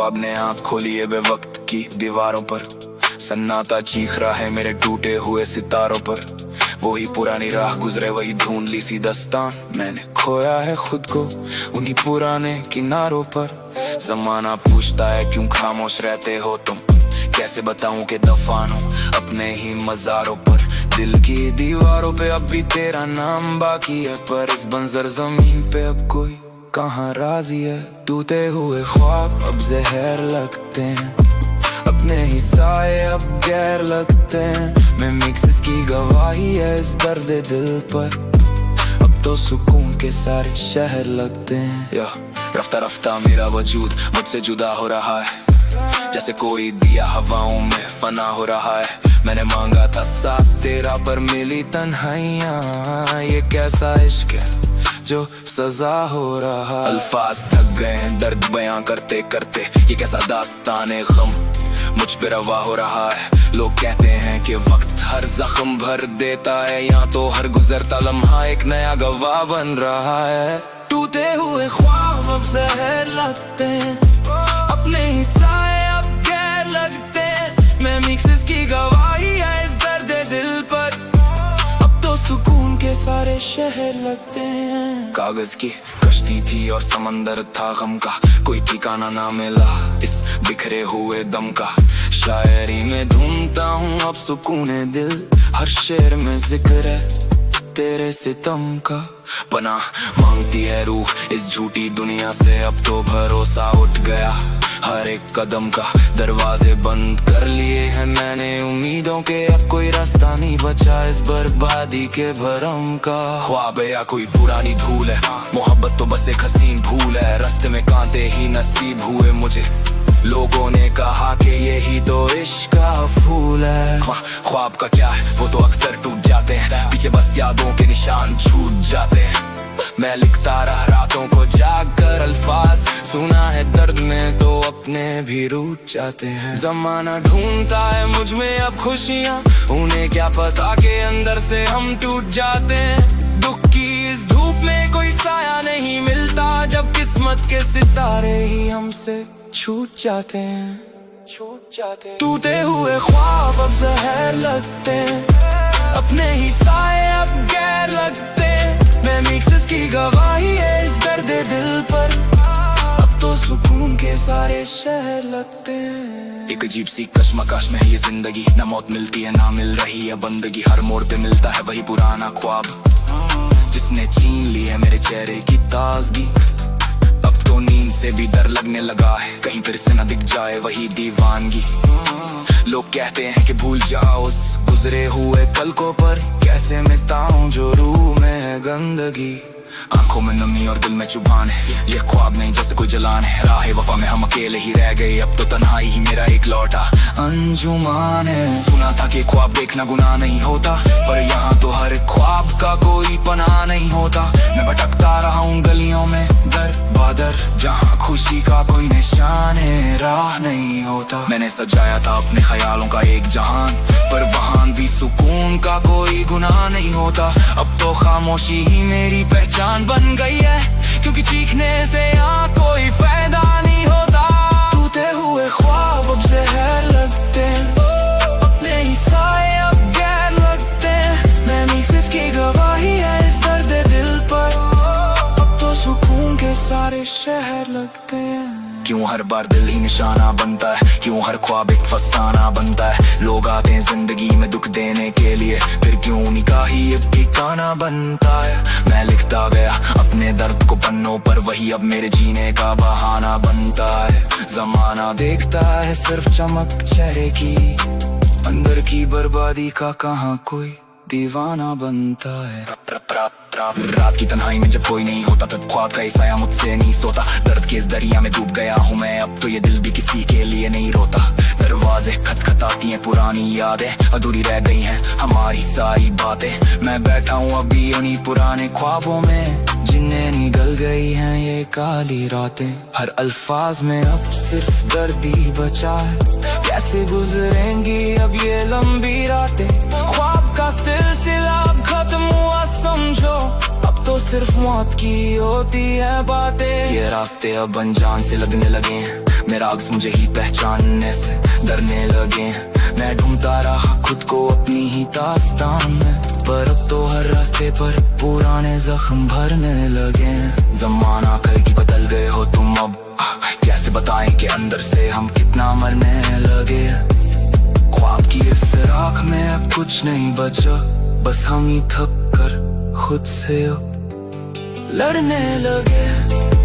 ख्वाब ने आँख खोली है बेवक्त की दीवारों पर। सन्नाटा चीख रहा है मेरे टूटे हुए सितारों पर। वही पुरानी राह गुजरे, वही ढूंढ ली सी दस्तान। मैंने खोया है खुद को उन्हीं पुराने किनारों पर। जमाना पूछता है क्यों खामोश रहते हो तुम, कैसे बताऊं कि दफान हूं अपने ही मजारों पर। दिल की दीवारों पे अब भी तेरा नाम बाकी है, पर इस बंजर जमीन पे अब कोई कहाँ राजी है। टूटे हुए ख्वाब अब जहर लगते हैं, अपने ही साए अब गैर लगते हैं। मैं मिक्स की गवाही है इस दर्द दिल पर। अब तो सुकून के सारे शहर लगते हैं। या रफ्ता रफ्ता मेरा वजूद मुझसे जुदा हो रहा है, जैसे कोई दिया हवाओं में फना हो रहा है। मैंने मांगा था साथ तेरा पर मिली तन्हाइयां। ये कैसा इश्क है जो सजा हो रहा। अल्फाज थक गए हैं दर्द बयां करते करते। ये कैसा दास्ताने गम मुझ पे रवा हो रहा है। लोग कहते हैं कि वक्त हर जख्म भर देता है, या तो हर गुजरता लम्हा एक नया गवाह बन रहा है। टूटे हुए ख्वाब अब जहर लगते हैं, अपने ही साए अब गैर लगते हैं। मैं मिक्स की गवाही है इस दर्द दिल पर। अब तो सुकून के सारे शहर लगते हैं। कागज की कश्ती थी और समंदर था गम का, कोई ठिकाना ना मिला इस बिखरे हुए दम का। शायरी में ढूंढता हूँ अब सुकूने दिल, हर शेर में जिक्र है तेरे सितम का। पनाह मांगती है रूह इस झूठी दुनिया से, अब तो भरोसा उठ गया हर एक कदम का। दरवाजे बंद कर लिए हैं मैंने उम्मीदों के, अब कोई रास्ता नहीं बचा इस बर्बादी के भरम का। ख्वाब है या कोई पुरानी धूल है, मोहब्बत तो बस एक हसीन भूल है। रास्ते में कांटे ही नसीब हुए मुझे, लोगों ने कहा कि यही तो इश्क का फूल है। ख्वाब का क्या है वो तो अक्सर टूट जाते हैं, पीछे बस यादों के निशान छूट जाते हैं। मैं लिखता रहा रातों को जाग कर अल्फाज, सुना है दर्द में तो अपने भी रूठ जाते हैं। जमाना ढूंढता है मुझ में अब खुशियाँ, उन्हें क्या पता के अंदर से हम टूट जाते हैं। दुख की इस धूप में कोई साया नहीं मिलता, जब किस्मत के सितारे ही हमसे छूट जाते हैं। टूटे हुए ख्वाब अब जहर लगते हैं, अपने ही साए अब गैर लगते हैं। मैं मिक्स की गवाही है इस दर्द दिल पर। अब तो सुकून के सारे शहर लगते हैं। एक अजीब सी कश्मकश में है ये जिंदगी, ना मौत मिलती है ना मिल रही है बंदगी। हर मोड़ पे मिलता है वही पुराना ख्वाब, जिसने छीन ली है मेरे चेहरे की ताजगी। अब तो नींद से भी डर लगने लगा है, कहीं फिर से न दिख जाए वही दीवानगी। लोग कहते हैं कि भूल जाओ उस गुजरे हुए कल को, पर कैसे मिटाऊं जो रूह में है गंदगी। आंखों में नमी और दिल में चुभान है, ये ख्वाब नहीं जैसे कोई जलान है। राह वफा में हम अकेले ही रह गए, अब तो तन्हाई ही मेरा एक लौटा अंजुमान है। सुना था कि ख्वाब देखना गुनाह नहीं होता, पर यहाँ तो हर ख्वाब का कोई पनाह नहीं होता। मैं भटकता रहा हूँ गलियों में दर बादर, जहाँ खुशी का कोई निशान है राह नहीं होता। मैंने सजाया था अपने ख्यालों का एक जहान, पर वहाँ भी सुकून का कोई गुनाह नहीं होता। अब तो खामोशी ही मेरी पहचान बन गई है, क्योंकि चीखने से यहाँ कोई फायदा नहीं होता। टूटे हुए ख्वाब अब जहर लगते हैं, अपने ही साए अब गैर लगते हैं। मैं मिक्स की गवाही है इस दर्द दिल पर। अब तो सुकून के सारे शहर लगते हैं। क्यों हर बार दिल ही निशाना बनता है, क्यों हर ख्वाब एक फसाना बनता है। लोग आते हैं जिंदगी में दुख देने के लिए, फिर क्यों उनका ही एक ठिकाना बनता है। मैं लिखता गया अपने दर्द को पन्नों पर, वही अब मेरे जीने का बहाना बनता है। जमाना देखता है सिर्फ चमक चेहरे की, अंदर की बर्बादी का कहाँ कोई दीवाना बनता है। रात की तन्हाई में जब कोई नहीं होता, तब ख्वाब का साया मुझसे नहीं सोता। दर्द के इस दरिया में डूब गया हूँ मैं, अब तो ये दिल भी किसी के लिए नहीं रोता। दरवाजे खटखटाती हैं पुरानी यादें, अधूरी रह गई हैं हमारी सारी बातें। मैं बैठा हूँ अभी उन्हीं पुराने ख्वाबों में, जिन्हें निगल गई हैं ये काली रातें। हर अल्फाज में अब सिर्फ दर्द ही बचा है, कैसे गुजरेंगी अब ये लंबी रातें। ख्वाब का सिलसिला अब खत्म हुआ समझो, अब तो सिर्फ मौत की होती है बातें। ये रास्ते अब अनजान से लगने लगे हैं, मेरा अक्स मुझे ही पहचानने से डरने लगे हैं। मैं ढूंढता रहा खुद को अपनी ही दास्तान में, पर अब तो हर रास्ते पर पुराने जख्म भरने लगे हैं। जमाना कल की बदल गए हो तुम अब, कैसे बताएं कि अंदर से हम कितना मरने लगे। ख्वाब की इस राख में अब कुछ नहीं बचा, बस हम ही थक कर खुद से अब लड़ने लगे।